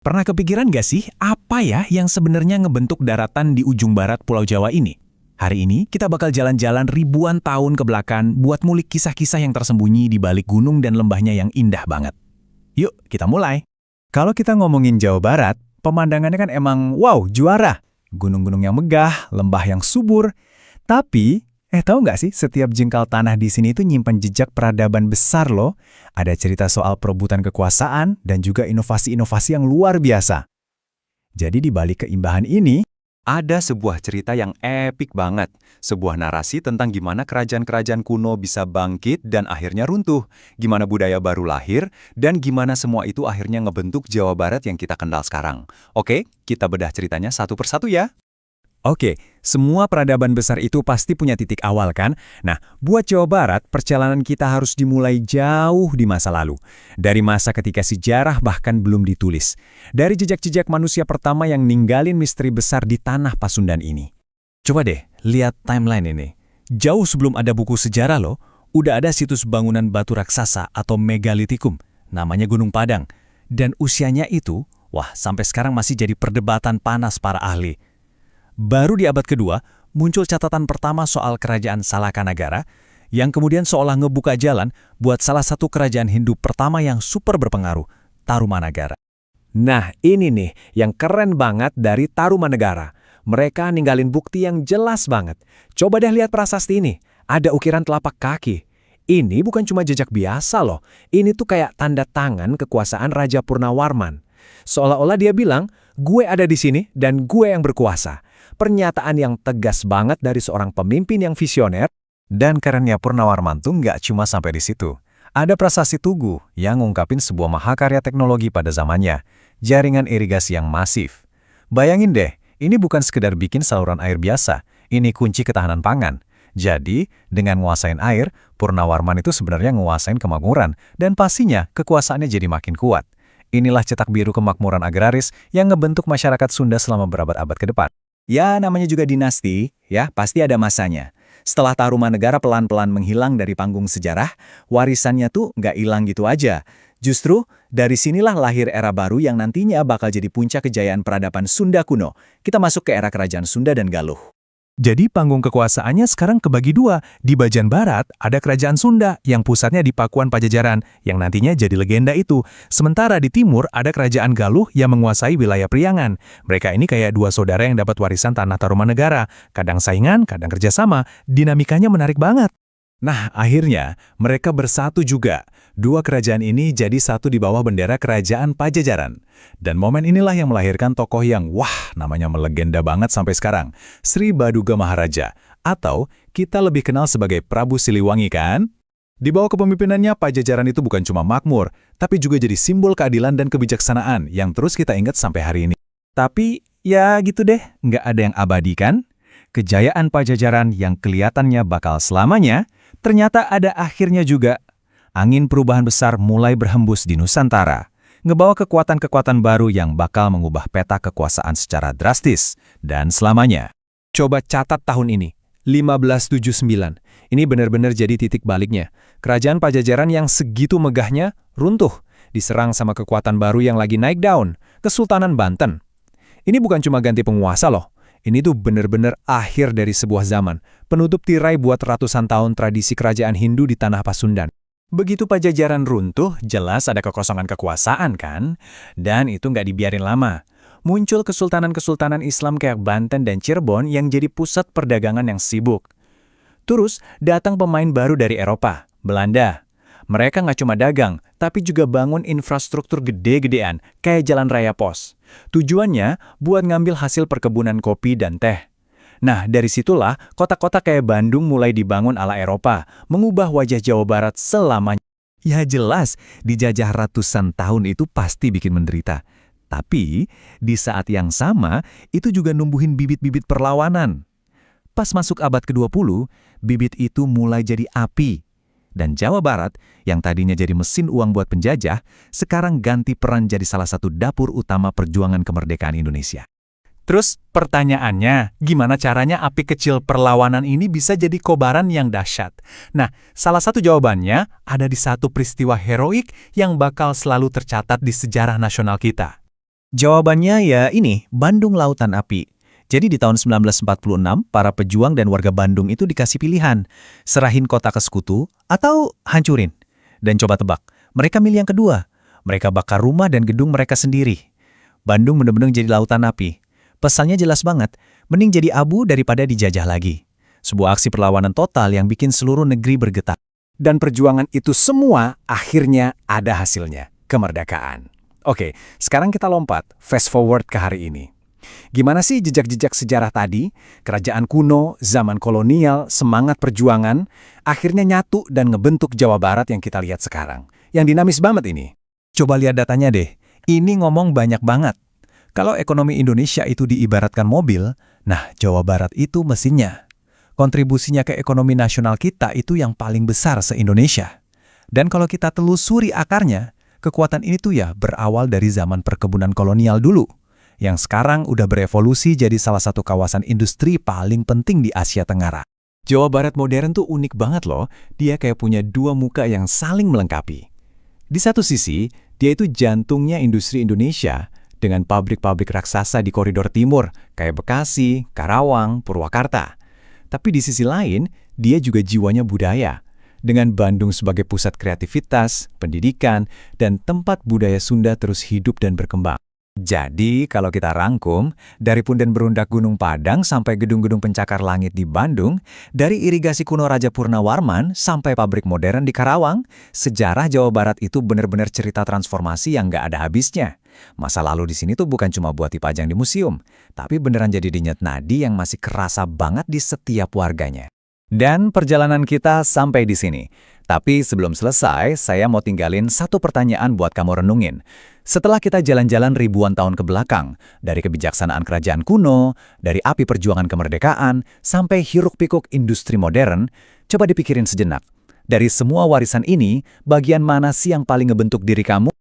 Pernah kepikiran gak sih apa ya yang sebenarnya ngebentuk daratan di ujung barat Pulau Jawa ini? Hari ini kita bakal jalan-jalan ribuan tahun ke belakang buat ngulik kisah-kisah yang tersembunyi di balik gunung dan lembahnya yang indah banget. Yuk, kita mulai. Kalau kita ngomongin Jawa Barat, pemandangannya kan emang wow, juara. Gunung-gunung yang megah, lembah yang subur. Tapi, tahu nggak sih, setiap jengkal tanah di sini itu nyimpan jejak peradaban besar loh. Ada cerita soal perebutan kekuasaan dan juga inovasi-inovasi yang luar biasa. Jadi di balik keindahan ini, ada sebuah cerita yang epik banget. Sebuah narasi tentang gimana kerajaan-kerajaan kuno bisa bangkit dan akhirnya runtuh. Gimana budaya baru lahir, dan gimana semua itu akhirnya ngebentuk Jawa Barat yang kita kenal sekarang. Oke, kita bedah ceritanya satu persatu ya. Oke, semua peradaban besar itu pasti punya titik awal kan? Nah, buat Jawa Barat, perjalanan kita harus dimulai jauh di masa lalu. Dari masa ketika sejarah bahkan belum ditulis. Dari jejak-jejak manusia pertama yang ninggalin misteri besar di tanah Pasundan ini. Coba deh, lihat timeline ini. Jauh sebelum ada buku sejarah loh, udah ada situs bangunan batu raksasa atau megalitikum, namanya Gunung Padang. Dan usianya itu, sampai sekarang masih jadi perdebatan panas para ahli. Baru di abad kedua, muncul catatan pertama soal kerajaan Salakanagara, yang kemudian seolah ngebuka jalan buat salah satu kerajaan Hindu pertama yang super berpengaruh, Tarumanagara. Nah, ini nih yang keren banget dari Tarumanagara. Mereka ninggalin bukti yang jelas banget. Coba deh lihat prasasti ini, ada ukiran telapak kaki. Ini bukan cuma jejak biasa loh, ini tuh kayak tanda tangan kekuasaan Raja Purnawarman. Seolah-olah dia bilang, gue ada di sini dan gue yang berkuasa. Pernyataan yang tegas banget dari seorang pemimpin yang visioner. Dan kerennya Purnawarman tuh nggak cuma sampai di situ. Ada prasasti Tugu yang ngungkapin sebuah mahakarya teknologi pada zamannya, jaringan irigasi yang masif. Bayangin deh, ini bukan sekedar bikin saluran air biasa, ini kunci ketahanan pangan. Jadi, dengan nguasain air, Purnawarman itu sebenarnya nguasain kemakmuran, dan pastinya kekuasaannya jadi makin kuat. Inilah cetak biru kemakmuran agraris yang ngebentuk masyarakat Sunda selama berabad-abad ke depan. Ya, namanya juga dinasti, ya pasti ada masanya. Setelah Tarumanegara pelan-pelan menghilang dari panggung sejarah, warisannya tuh nggak hilang gitu aja. Justru, dari sinilah lahir era baru yang nantinya bakal jadi puncak kejayaan peradaban Sunda kuno. Kita masuk ke era kerajaan Sunda dan Galuh. Jadi panggung kekuasaannya sekarang kebagi dua. Di bagian barat ada kerajaan Sunda yang pusatnya di Pakuan Pajajaran yang nantinya jadi legenda itu. Sementara di timur ada kerajaan Galuh yang menguasai wilayah Priangan. Mereka ini kayak dua saudara yang dapat warisan tanah Tarumanegara. Kadang saingan, kadang kerjasama. Dinamikanya menarik banget. Nah, akhirnya mereka bersatu juga. Dua kerajaan ini jadi satu di bawah bendera kerajaan Pajajaran. Dan momen inilah yang melahirkan tokoh yang namanya melegenda banget sampai sekarang. Sri Baduga Maharaja, atau kita lebih kenal sebagai Prabu Siliwangi kan? Di bawah kepemimpinannya, Pajajaran itu bukan cuma makmur, tapi juga jadi simbol keadilan dan kebijaksanaan yang terus kita ingat sampai hari ini. Tapi, ya gitu deh, nggak ada yang abadi kan? Kejayaan Pajajaran yang kelihatannya bakal selamanya, ternyata ada akhirnya juga. Angin perubahan besar mulai berhembus di Nusantara, ngebawa kekuatan-kekuatan baru yang bakal mengubah peta kekuasaan secara drastis dan selamanya. Coba catat tahun ini, 1579. Ini benar-benar jadi titik baliknya. Kerajaan Pajajaran yang segitu megahnya runtuh, diserang sama kekuatan baru yang lagi naik daun, Kesultanan Banten. Ini bukan cuma ganti penguasa loh. Ini tuh benar-benar akhir dari sebuah zaman, penutup tirai buat ratusan tahun tradisi kerajaan Hindu di tanah Pasundan. Begitu Pajajaran runtuh, jelas ada kekosongan kekuasaan kan? Dan itu nggak dibiarin lama. Muncul kesultanan-kesultanan Islam kayak Banten dan Cirebon yang jadi pusat perdagangan yang sibuk. Terus datang pemain baru dari Eropa, Belanda. Mereka nggak cuma dagang, tapi juga bangun infrastruktur gede-gedean, kayak jalan raya pos. Tujuannya buat ngambil hasil perkebunan kopi dan teh. Nah, dari situlah kota-kota kayak Bandung mulai dibangun ala Eropa, mengubah wajah Jawa Barat selamanya. Ya jelas, dijajah ratusan tahun itu pasti bikin menderita. Tapi, di saat yang sama, itu juga numbuhin bibit-bibit perlawanan. Pas masuk abad ke-20, bibit itu mulai jadi api. Dan Jawa Barat, yang tadinya jadi mesin uang buat penjajah, sekarang ganti peran jadi salah satu dapur utama perjuangan kemerdekaan Indonesia. Terus pertanyaannya, gimana caranya api kecil perlawanan ini bisa jadi kobaran yang dahsyat? Nah, salah satu jawabannya ada di satu peristiwa heroik yang bakal selalu tercatat di sejarah nasional kita. Jawabannya ya ini, Bandung Lautan Api. Jadi di tahun 1946, para pejuang dan warga Bandung itu dikasih pilihan, serahin kota ke sekutu atau hancurin. Dan coba tebak, mereka milih yang kedua. Mereka bakar rumah dan gedung mereka sendiri. Bandung benar-benar jadi lautan api. Pesannya jelas banget, mending jadi abu daripada dijajah lagi. Sebuah aksi perlawanan total yang bikin seluruh negeri bergetar. Dan perjuangan itu semua akhirnya ada hasilnya, kemerdekaan. Oke, sekarang kita lompat, fast forward ke hari ini. Gimana sih jejak-jejak sejarah tadi? Kerajaan kuno, zaman kolonial, semangat perjuangan, akhirnya nyatu dan ngebentuk Jawa Barat yang kita lihat sekarang. Yang dinamis banget ini. Coba lihat datanya deh, ini ngomong banyak banget. Kalau ekonomi Indonesia itu diibaratkan mobil, nah Jawa Barat itu mesinnya. Kontribusinya ke ekonomi nasional kita itu yang paling besar se-Indonesia. Dan kalau kita telusuri akarnya, kekuatan ini tuh ya berawal dari zaman perkebunan kolonial dulu, yang sekarang udah berevolusi jadi salah satu kawasan industri paling penting di Asia Tenggara. Jawa Barat modern tuh unik banget loh, dia kayak punya dua muka yang saling melengkapi. Di satu sisi, dia itu jantungnya industri Indonesia, dengan pabrik-pabrik raksasa di koridor timur, kayak Bekasi, Karawang, Purwakarta. Tapi di sisi lain, dia juga jiwanya budaya, dengan Bandung sebagai pusat kreativitas, pendidikan, dan tempat budaya Sunda terus hidup dan berkembang. Jadi, kalau kita rangkum, dari punden berundak Gunung Padang sampai gedung-gedung pencakar langit di Bandung, dari irigasi kuno Raja Purnawarman sampai pabrik modern di Karawang, sejarah Jawa Barat itu benar-benar cerita transformasi yang nggak ada habisnya. Masa lalu di sini tuh bukan cuma buat dipajang di museum, tapi beneran jadi denyut nadi yang masih kerasa banget di setiap warganya. Dan perjalanan kita sampai di sini. Tapi sebelum selesai, saya mau tinggalin satu pertanyaan buat kamu renungin. Setelah kita jalan-jalan ribuan tahun ke belakang, dari kebijaksanaan kerajaan kuno, dari api perjuangan kemerdekaan, sampai hiruk-pikuk industri modern, coba dipikirin sejenak. Dari semua warisan ini, bagian mana sih yang paling ngebentuk diri kamu?